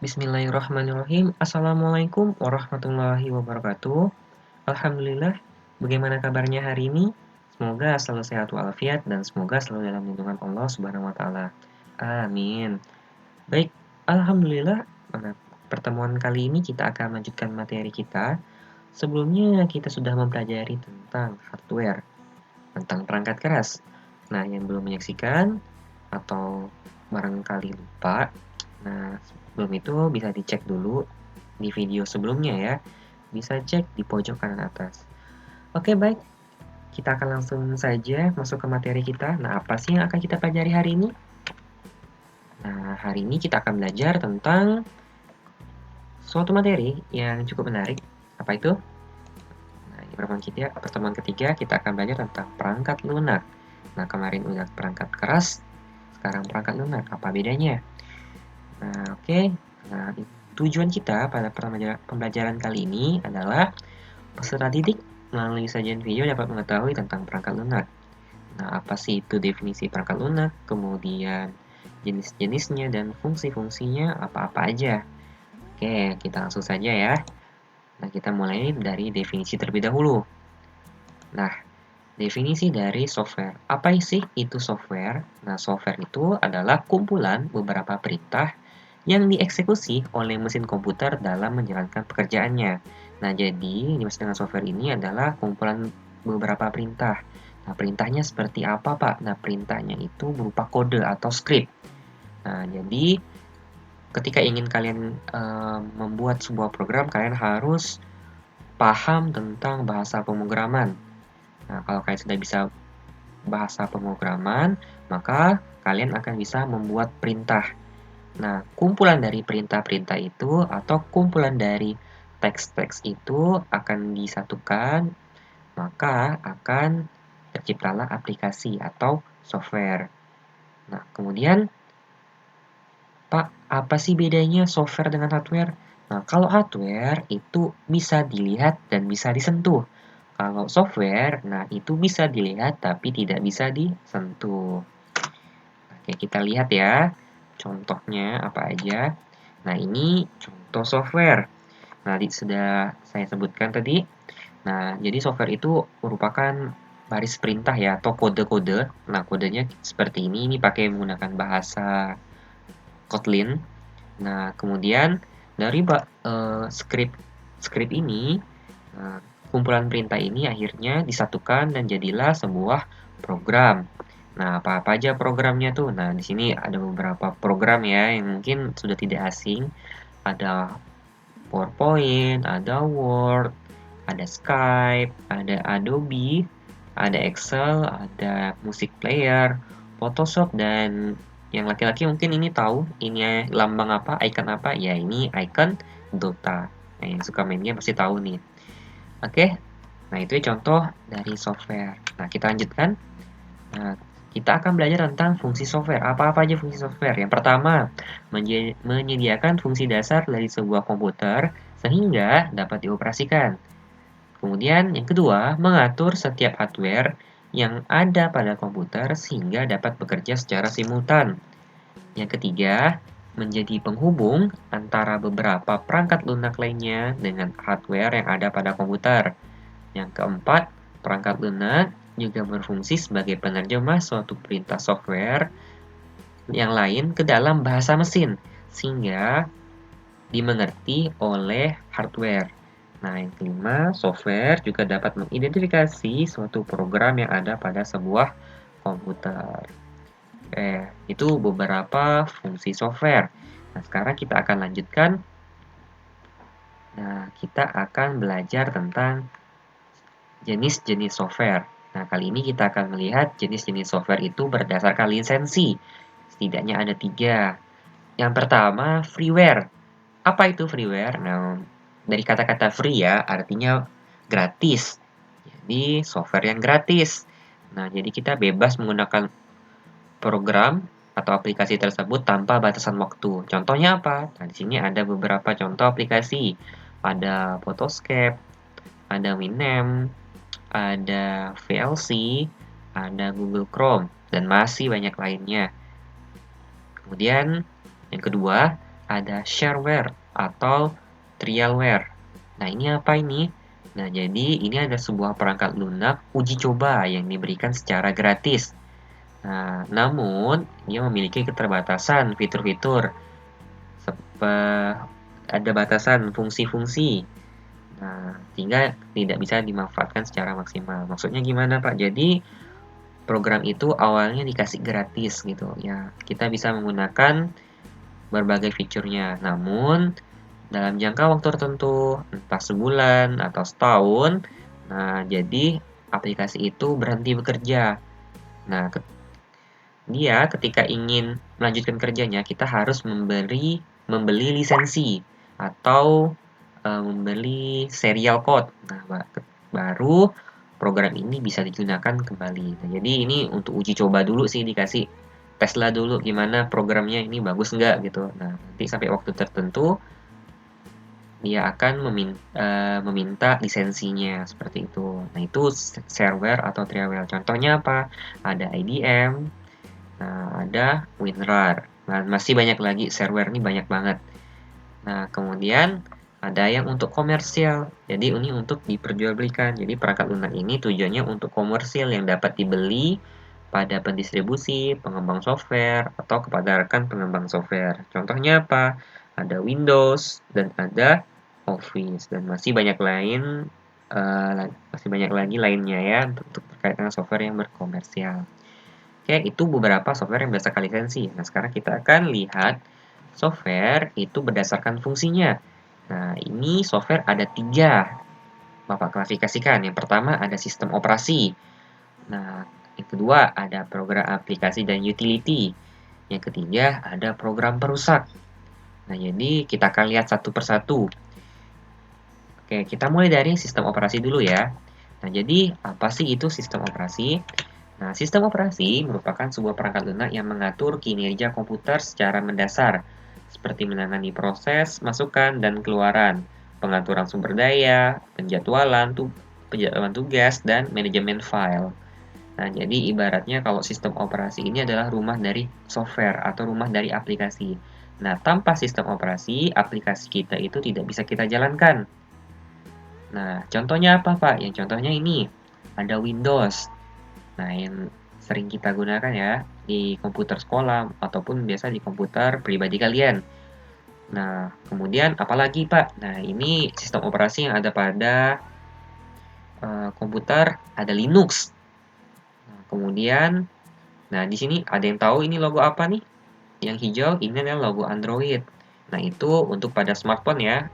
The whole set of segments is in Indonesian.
Bismillahirrahmanirrahim. Assalamualaikum warahmatullahi wabarakatuh. Alhamdulillah, bagaimana kabarnya hari ini? Semoga selalu sehat walafiat dan semoga selalu dalam lindungan Allah Subhanahu wa taala. Amin. Baik, alhamdulillah pada pertemuan kali ini kita akan melanjutkan materi kita. Sebelumnya kita sudah mempelajari tentang hardware, tentang perangkat keras. Nah, yang belum menyaksikan atau barangkali lupa, nah, sebelum itu bisa dicek dulu di video sebelumnya ya. Bisa cek di pojok kanan atas. Oke, baik. Kita akan langsung saja masuk ke materi kita. Nah, apa sih yang akan kita pelajari hari ini? Nah, hari ini kita akan belajar tentang suatu materi yang cukup menarik. Apa itu? Nah, di pertemuan ketiga kita akan belajar tentang perangkat lunak. Nah, kemarin udah perangkat keras, sekarang perangkat lunak. Apa bedanya? Nah, oke. Nah, tujuan kita pada pembelajaran kali ini adalah peserta didik melalui sajian video dapat mengetahui tentang perangkat lunak. Nah, apa sih itu definisi perangkat lunak, kemudian jenis-jenisnya dan fungsi-fungsinya apa-apa aja. Oke, kita langsung saja ya. Nah, kita mulai dari definisi terlebih dahulu. Nah, definisi dari software. Apa sih itu software? Nah, software itu adalah kumpulan beberapa perintah yang dieksekusi oleh mesin komputer dalam menjalankan pekerjaannya. Nah, jadi dimaksud dengan software ini adalah kumpulan beberapa perintah. Nah, perintahnya seperti apa, Pak? Nah, perintahnya itu berupa kode atau script. Nah, jadi ketika ingin kalian membuat sebuah program, kalian harus paham tentang bahasa pemrograman. Nah, kalau kalian sudah bisa bahasa pemrograman, maka kalian akan bisa membuat perintah. Nah, kumpulan dari perintah-perintah itu atau kumpulan dari teks-teks itu akan disatukan, maka akan terciptalah aplikasi atau software. Nah, kemudian, Pak, apa sih bedanya software dengan hardware? Nah, kalau hardware itu bisa dilihat dan bisa disentuh. Kalau software, nah itu bisa dilihat tapi tidak bisa disentuh. Oke, kita lihat ya. Contohnya apa aja. Nah, ini contoh software. Nah, sudah saya sebutkan tadi. Nah, jadi software itu merupakan baris perintah ya, atau kode-kode. Nah, kodenya seperti ini. Ini pakai menggunakan bahasa Kotlin. Nah, kemudian dari script ini, kumpulan perintah ini akhirnya disatukan dan jadilah sebuah program. Nah, apa-apa aja programnya tuh? Nah, di sini ada beberapa program ya yang mungkin sudah tidak asing. Ada PowerPoint, ada Word, ada Skype, ada Adobe, ada Excel, ada Music Player, Photoshop, dan yang laki-laki mungkin ini tahu ini lambang apa, icon apa? Ya, ini icon Dota. Nah, yang suka main game pasti tahu nih. Oke, nah itu contoh dari software. Nah, kita lanjutkan. Nah, kita akan belajar tentang fungsi software. Apa-apa aja fungsi software? Yang pertama, menyediakan fungsi dasar dari sebuah komputer sehingga dapat dioperasikan. Kemudian, yang kedua, mengatur setiap hardware yang ada pada komputer sehingga dapat bekerja secara simultan. Yang ketiga, menjadi penghubung antara beberapa perangkat lunak lainnya dengan hardware yang ada pada komputer. Yang keempat, perangkat lunak juga berfungsi sebagai penerjemah suatu perintah software yang lain ke dalam bahasa mesin, sehingga dimengerti oleh hardware. Nah, yang kelima, software juga dapat mengidentifikasi suatu program yang ada pada sebuah komputer. Oke, itu beberapa fungsi software. Nah, sekarang kita akan lanjutkan. Nah, kita akan belajar tentang jenis-jenis software. Nah, kali ini kita akan melihat jenis-jenis software itu berdasarkan lisensi. Setidaknya ada 3. Yang pertama, freeware. Apa itu freeware? Nah, dari kata-kata free ya, artinya gratis. Jadi, software yang gratis. Nah, jadi kita bebas menggunakan program atau aplikasi tersebut tanpa batasan waktu. Contohnya apa? Nah, di sini ada beberapa contoh aplikasi. Ada Photoscape, ada Winamp, ada VLC, ada Google Chrome, dan masih banyak lainnya. Kemudian, yang kedua, ada shareware atau trialware. Nah, ini apa ini? Nah, jadi ini ada sebuah perangkat lunak uji coba yang diberikan secara gratis. Nah, namun dia memiliki keterbatasan fitur-fitur, ada batasan fungsi-fungsi. Nah, sehingga tidak bisa dimanfaatkan secara maksimal. Maksudnya gimana, Pak? Jadi program itu awalnya dikasih gratis gitu ya. Kita bisa menggunakan berbagai fiturnya. Namun dalam jangka waktu tertentu, entah sebulan atau setahun, nah jadi aplikasi itu berhenti bekerja. Nah, dia ketika ingin melanjutkan kerjanya, kita harus membeli lisensi atau membeli serial code. Nah, baru program ini bisa digunakan kembali. Nah, jadi ini untuk uji coba dulu sih, dikasih Tesla dulu gimana programnya ini bagus nggak gitu. Nah, nanti sampai waktu tertentu dia akan meminta lisensinya seperti itu. Nah, itu shareware atau trialware. Contohnya apa? Ada IBM, nah, ada WinRAR. Nah, masih banyak lagi, shareware ini banyak banget. Nah, kemudian ada yang untuk komersial. Jadi ini untuk diperjualbelikan. Jadi perangkat lunak ini tujuannya untuk komersial yang dapat dibeli pada pendistribusi, pengembang software, atau kepada rekan pengembang software. Contohnya apa? Ada Windows dan ada Office dan masih banyak lagi lainnya ya untuk terkait dengan software yang berkomersial. Oke, itu beberapa software yang berdasarkan lisensi. Nah, sekarang kita akan lihat software itu berdasarkan fungsinya. Nah, ini software ada 3. Bapak klasifikasikan. Yang pertama ada sistem operasi. Nah, yang kedua ada program aplikasi dan utility. Yang ketiga ada program perusak. Nah, jadi kita akan lihat satu persatu. Oke, kita mulai dari sistem operasi dulu ya. Nah, jadi apa sih itu sistem operasi? Nah, sistem operasi merupakan sebuah perangkat lunak yang mengatur kinerja komputer secara mendasar, seperti menangani proses, masukan, dan keluaran, pengaturan sumber daya, penjadwalan tugas, dan manajemen file. Nah, jadi ibaratnya kalau sistem operasi ini adalah rumah dari software atau rumah dari aplikasi. Nah, tanpa sistem operasi, aplikasi kita itu tidak bisa kita jalankan. Nah, contohnya apa, Pak? Yang contohnya ini, ada Windows. Nah, yang sering kita gunakan ya di komputer sekolah ataupun biasa di komputer pribadi kalian. Nah, kemudian apalagi, Pak? Nah, ini sistem operasi yang ada pada komputer ada Linux. Nah, kemudian, nah di sini ada yang tahu ini logo apa nih? Yang hijau ini adalah logo Android. Nah, itu untuk pada smartphone ya.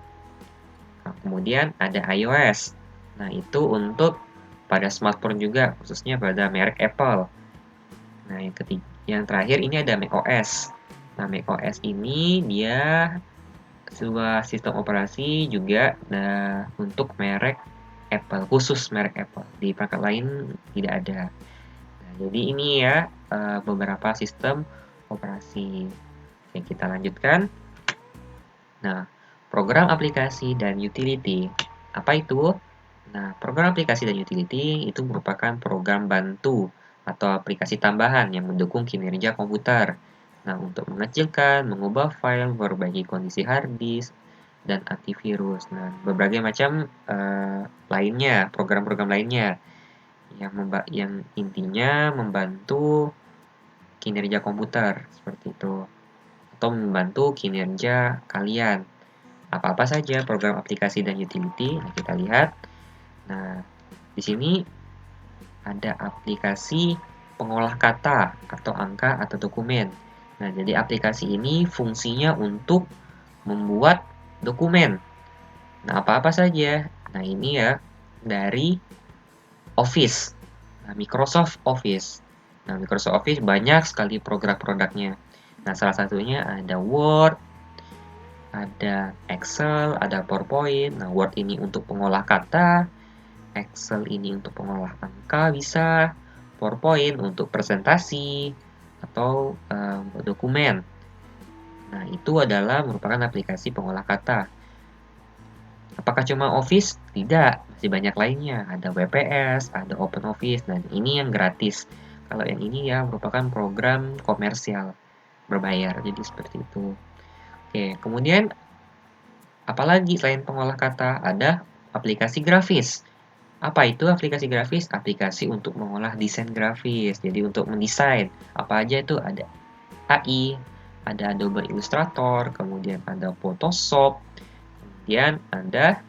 Nah, kemudian ada iOS. Nah, itu untuk pada smartphone juga, khususnya pada merek Apple. Nah, yang terakhir ini ada macOS. Nah, macOS ini dia sebuah sistem operasi juga untuk merek Apple, khusus merek Apple. Di perangkat lain tidak ada. Nah, jadi ini ya beberapa sistem operasi. Oke, kita lanjutkan. Nah, program aplikasi dan utility. Apa itu? Nah, program aplikasi dan utility itu merupakan program bantu atau aplikasi tambahan yang mendukung kinerja komputer. Nah, untuk mengecilkan, mengubah file, memperbaiki kondisi hard disk, dan antivirus. Nah, berbagai macam lainnya, program-program lainnya yang intinya membantu kinerja komputer seperti itu, atau membantu kinerja kalian. Apa-apa saja program aplikasi dan utility. Nah, kita lihat. Nah, di sini ada aplikasi pengolah kata atau angka atau dokumen. Nah, jadi aplikasi ini fungsinya untuk membuat dokumen. Nah, apa-apa saja. Nah, ini ya dari Office. Nah, Microsoft Office. Nah, Microsoft Office banyak sekali produk-produknya. Nah, salah satunya ada Word, ada Excel, ada PowerPoint. Nah, Word ini untuk pengolah kata, Excel ini untuk pengolah angka bisa, PowerPoint untuk presentasi atau dokumen. Nah, itu adalah merupakan aplikasi pengolah kata. Apakah cuma Office? Tidak, masih banyak lainnya. Ada WPS, ada OpenOffice, dan ini yang gratis. Kalau yang ini ya merupakan program komersial berbayar, jadi seperti itu. Oke, kemudian apalagi selain pengolah kata, ada aplikasi grafis. Apa itu aplikasi grafis? Aplikasi untuk mengolah desain grafis. Jadi untuk mendesain apa aja itu ada AI, ada Adobe Illustrator, kemudian ada Photoshop, kemudian ada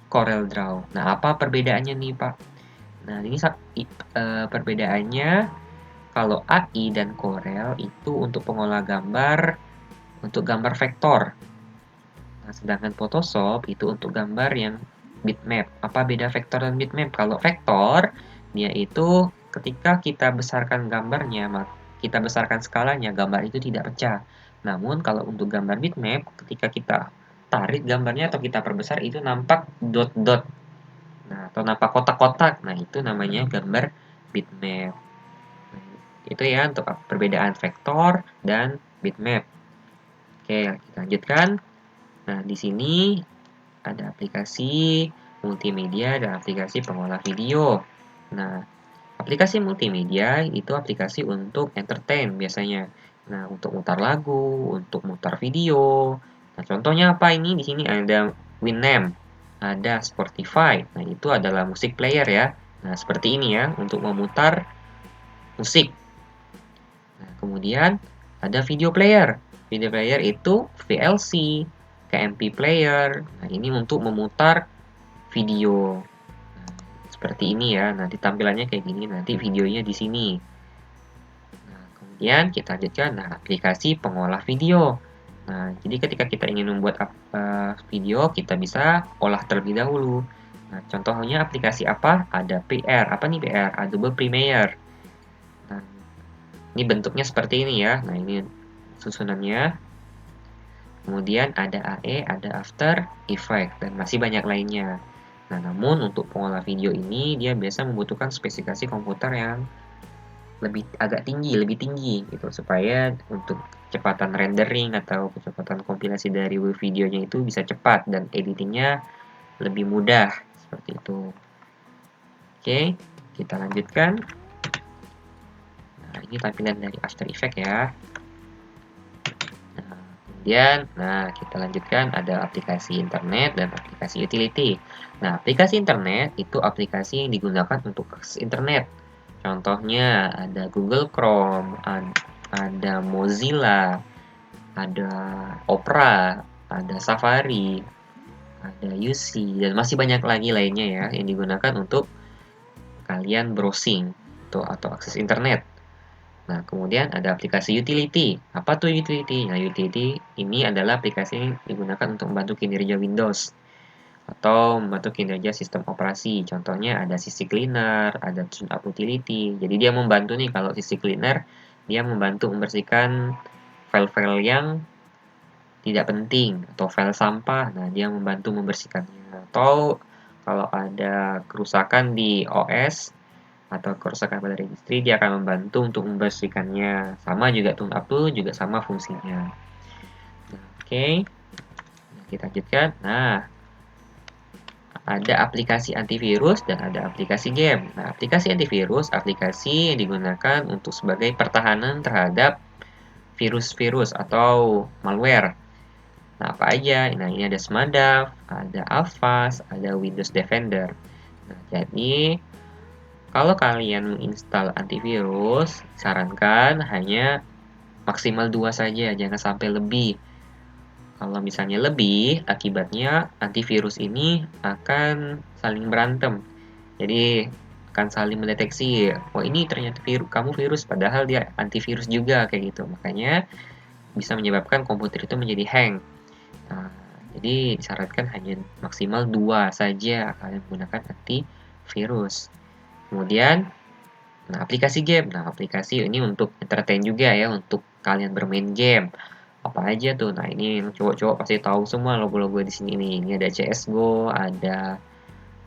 Corel Draw. Nah, apa perbedaannya nih, Pak? Nah, ini perbedaannya kalau AI dan Corel itu untuk pengolah gambar, untuk gambar vektor. Nah, sedangkan Photoshop itu untuk gambar yang bitmap. Apa beda vektor dan bitmap? Kalau vektor, dia itu ketika kita besarkan gambarnya, kita besarkan skalanya, gambar itu tidak pecah. Namun kalau untuk gambar bitmap, ketika kita tarik gambarnya atau kita perbesar, itu nampak dot-dot. Nah, atau nampak kotak-kotak. Nah, itu namanya gambar bitmap. Nah, itu ya untuk perbedaan vektor dan bitmap. Oke, kita lanjutkan. Nah, di sini ada aplikasi multimedia dan aplikasi pengolah video. Nah, aplikasi multimedia itu aplikasi untuk entertain biasanya. Nah, untuk mutar lagu, untuk mutar video. Nah, contohnya apa ini? Di sini ada Winamp, ada Spotify. Nah, itu adalah musik player ya. Nah, seperti ini ya untuk memutar musik. Nah, kemudian ada video player. Video player itu VLC, KMP player. Nah, ini untuk memutar video. Nah, seperti ini ya. Nanti tampilannya kayak gini. Nanti videonya di sini. Nah, kemudian kita lanjutkan. Nah, aplikasi pengolah video. Nah, jadi ketika kita ingin membuat video, kita bisa olah terlebih dahulu. Nah, contohnya aplikasi apa? Ada PR. Apa nih PR? Adobe Premiere. Nah, ini bentuknya seperti ini ya. Nah, ini susunannya. Kemudian ada AE, ada After Effect, dan masih banyak lainnya. Nah, namun untuk pengolah video ini dia biasa membutuhkan spesifikasi komputer yang agak tinggi, lebih tinggi gitu supaya untuk kecepatan rendering atau kecepatan kompilasi dari videonya itu bisa cepat dan editingnya lebih mudah seperti itu. Oke, kita lanjutkan. Nah, ini tampilan dari After Effects ya. Kemudian, kita lanjutkan ada aplikasi internet dan aplikasi utility. Nah, aplikasi internet itu aplikasi yang digunakan untuk akses internet. Contohnya ada Google Chrome, ada Mozilla, ada Opera, ada Safari, ada UC, dan masih banyak lagi lainnya ya yang digunakan untuk kalian browsing atau akses internet. Nah, kemudian ada aplikasi utility. Apa tuh utility? Nah, utility ini adalah aplikasi yang digunakan untuk membantu kinerja Windows atau membantu kinerja sistem operasi. Contohnya ada CC Cleaner, ada TuneUp Utility. Jadi dia membantu nih kalau CC Cleaner, dia membantu membersihkan file-file yang tidak penting atau file sampah. Nah, dia membantu membersihkannya. Atau kalau ada kerusakan di OS, atau kerusakan pada registry, dia akan membantu untuk membersihkannya. Sama juga TuneUp juga sama fungsinya. Nah, oke. Nah, kita lanjutkan. Nah, ada aplikasi antivirus dan ada aplikasi game. Nah, aplikasi antivirus aplikasi yang digunakan untuk sebagai pertahanan terhadap virus-virus atau malware. Nah, apa aja? Nah, ini ada Smadaf, ada Avast, ada Windows Defender. Nah, jadi kalau kalian menginstal antivirus, sarankan hanya maksimal 2 saja, jangan sampai lebih. Kalau misalnya lebih, akibatnya antivirus ini akan saling berantem. Jadi akan saling mendeteksi, oh ini ternyata kamu virus, padahal dia antivirus juga kayak gitu. Makanya bisa menyebabkan komputer itu menjadi hang. Nah, jadi disarankan hanya maksimal 2 saja kalian menggunakan antivirus. Kemudian, aplikasi game. Nah, aplikasi ini untuk entertain juga ya, untuk kalian bermain game. Apa aja tuh? Nah, ini cowok-cowok pasti tahu semua logo-logo di sini nih. Ini ada CS:GO, ada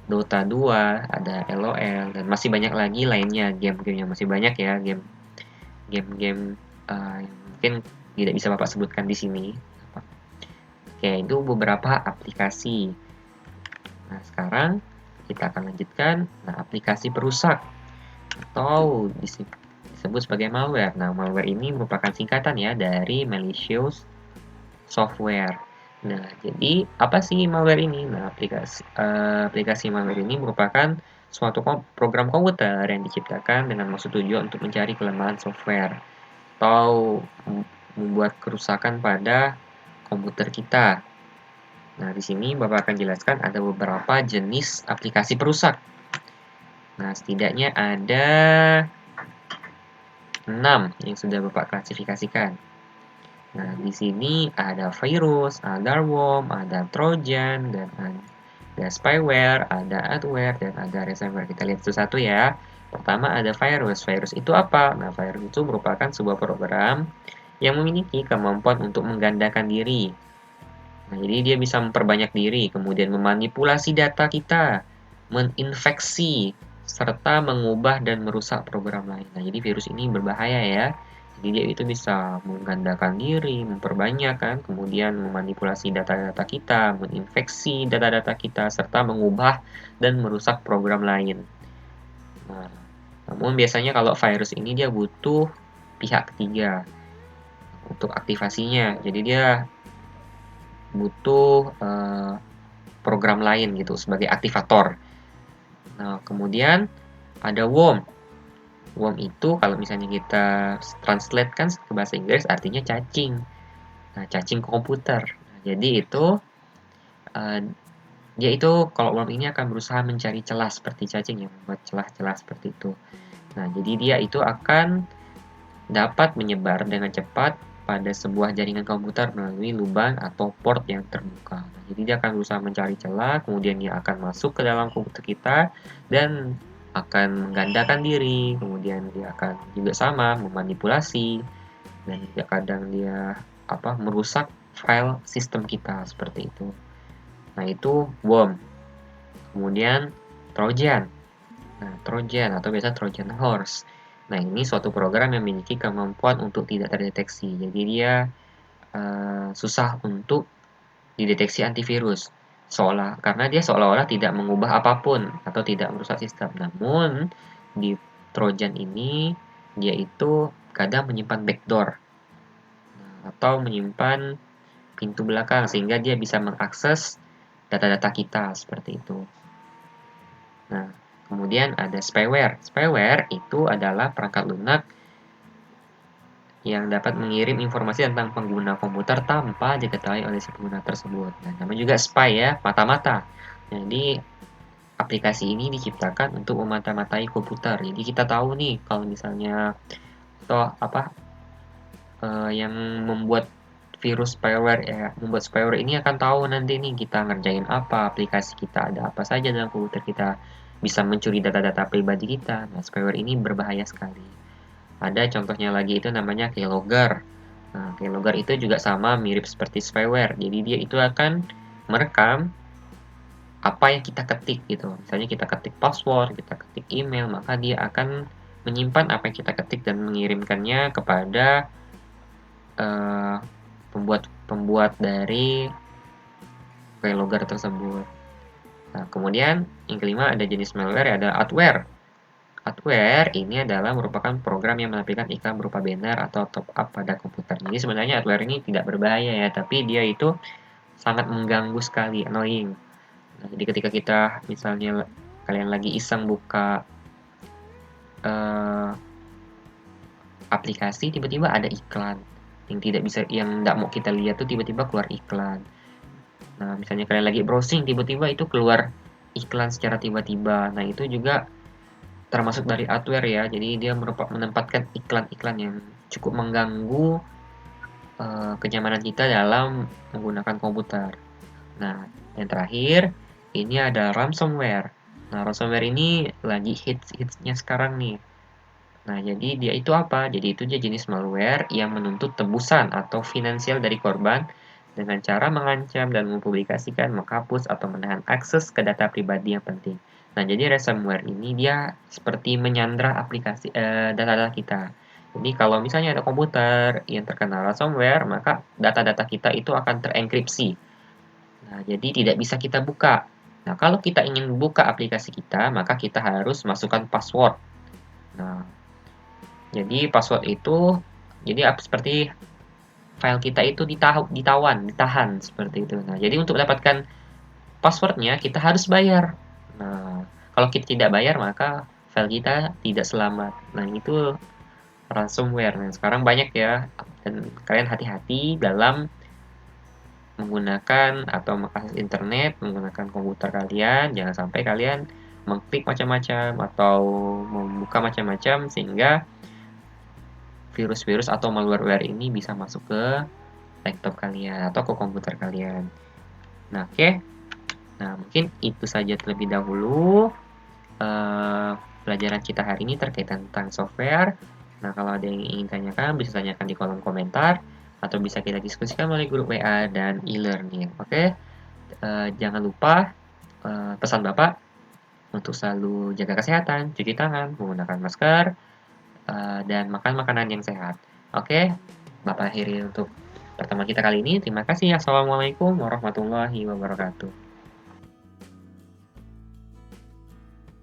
Dota 2, ada LOL, dan masih banyak lagi lainnya. Game-game yang masih banyak ya, game-game yang mungkin tidak bisa Bapak sebutkan di sini. Oke, itu beberapa aplikasi. Nah, sekarang kita akan lanjutkan. Nah, aplikasi perusak atau disebut sebagai malware. Nah, malware ini merupakan singkatan ya dari malicious software. Nah, jadi apa sih malware ini? Nah, aplikasi malware ini merupakan suatu program komputer yang diciptakan dengan maksud tujuan untuk mencari kelemahan software atau membuat kerusakan pada komputer kita. Nah, di sini Bapak akan jelaskan ada beberapa jenis aplikasi perusak. Nah, setidaknya ada 6 yang sudah Bapak klasifikasikan. Nah, di sini ada virus, ada worm, ada trojan, dan ada spyware, ada adware, dan ada ransomware. Kita lihat satu-satu ya. Pertama ada virus. Virus itu apa? Nah, virus itu merupakan sebuah program yang memiliki kemampuan untuk menggandakan diri. Nah, jadi dia bisa memperbanyak diri, kemudian memanipulasi data kita, menginfeksi, serta mengubah dan merusak program lain. Nah, jadi virus ini berbahaya ya. Jadi dia itu bisa menggandakan diri, memperbanyak kan, kemudian memanipulasi data-data kita, menginfeksi data-data kita, serta mengubah dan merusak program lain. Nah, namun biasanya kalau virus ini dia butuh pihak ketiga untuk aktivasinya. Jadi dia butuh program lain gitu sebagai aktivator. Nah, kemudian ada worm. Worm itu kalau misalnya kita translate kan ke bahasa Inggris artinya cacing. Nah, cacing komputer. Nah, jadi itu dia itu kalau worm ini akan berusaha mencari celah seperti cacing yang membuat celah-celah seperti itu. Nah, jadi dia itu akan dapat menyebar dengan cepat pada sebuah jaringan komputer melalui lubang atau port yang terbuka. Nah, jadi dia akan berusaha mencari celah, kemudian dia akan masuk ke dalam komputer kita dan akan menggandakan diri, kemudian dia akan juga sama memanipulasi dan juga kadang dia merusak file sistem kita seperti itu. Nah, itu worm. Kemudian trojan. Nah, trojan atau biasa trojan horse. Nah, ini suatu program yang memiliki kemampuan untuk tidak terdeteksi. Jadi dia susah untuk dideteksi antivirus. Karena dia seolah-olah tidak mengubah apapun atau tidak merusak sistem. Namun di trojan ini dia itu kadang menyimpan backdoor atau menyimpan pintu belakang sehingga dia bisa mengakses data-data kita seperti itu. Nah, kemudian ada spyware. Spyware itu adalah perangkat lunak yang dapat mengirim informasi tentang pengguna komputer tanpa diketahui oleh si pengguna tersebut. Nah, namanya juga spy ya, mata-mata. Jadi, aplikasi ini diciptakan untuk memata-matai komputer. Jadi kita tahu nih kalau misalnya atau yang membuat virus spyware ya, membuat spyware ini akan tahu nanti nih kita ngerjain apa, aplikasi kita ada apa saja dalam komputer kita, bisa mencuri data-data pribadi kita. Nah, spyware ini berbahaya sekali. Ada contohnya lagi itu namanya keylogger. Nah, keylogger itu juga sama mirip seperti spyware. Jadi dia itu akan merekam apa yang kita ketik gitu. Misalnya kita ketik password, kita ketik email, maka dia akan menyimpan apa yang kita ketik dan mengirimkannya kepada pembuat dari keylogger tersebut. Nah, kemudian yang kelima ada jenis malware, ada adware. Adware ini adalah merupakan program yang menampilkan iklan berupa banner atau top up pada komputer. Jadi sebenarnya adware ini tidak berbahaya ya, tapi dia itu sangat mengganggu sekali, annoying. Nah, jadi ketika kita misalnya kalian lagi iseng buka aplikasi, tiba-tiba ada iklan yang tidak mau kita lihat tuh tiba-tiba keluar iklan. Nah, misalnya kalian lagi browsing, tiba-tiba itu keluar iklan secara tiba-tiba. Nah, itu juga termasuk dari adware ya. Jadi dia menempatkan iklan-iklan yang cukup mengganggu kenyamanan kita dalam menggunakan komputer. Nah, yang terakhir ini ada ransomware. Nah, ransomware ini lagi hits-hitsnya sekarang nih. Nah, jadi dia itu apa? Jadi itu dia jenis malware yang menuntut tebusan atau finansial dari korban dengan cara mengancam dan mempublikasikan, menghapus, atau menahan akses ke data pribadi yang penting. Nah, jadi ransomware ini dia seperti menyandra data-data kita. Jadi kalau misalnya ada komputer yang terkena ransomware, maka data-data kita itu akan terenkripsi. Nah, jadi tidak bisa kita buka. Nah, kalau kita ingin buka aplikasi kita, maka kita harus masukkan password. Nah, jadi password itu seperti file kita itu ditahan seperti itu. Nah, jadi untuk mendapatkan passwordnya kita harus bayar. Nah, kalau kita tidak bayar maka file kita tidak selamat. Nah, itu ransomware. Nah, sekarang banyak ya, dan kalian hati-hati dalam menggunakan atau mengakses internet, menggunakan komputer kalian. Jangan sampai kalian mengklik macam-macam atau membuka macam-macam sehingga virus-virus atau malware ini bisa masuk ke laptop kalian atau ke komputer kalian. Nah, oke. Nah, mungkin itu saja terlebih dahulu pelajaran kita hari ini terkait tentang software. Nah, kalau ada yang ingin tanyakan, bisa tanyakan di kolom komentar atau bisa kita diskusikan melalui grup WA dan e-learning. Oke, jangan lupa pesan Bapak untuk selalu jaga kesehatan, cuci tangan, menggunakan masker, dan makan makanan yang sehat. Oke, Bapak akhiri untuk pertemuan kita kali ini. Terima kasih. Assalamualaikum warahmatullahi wabarakatuh.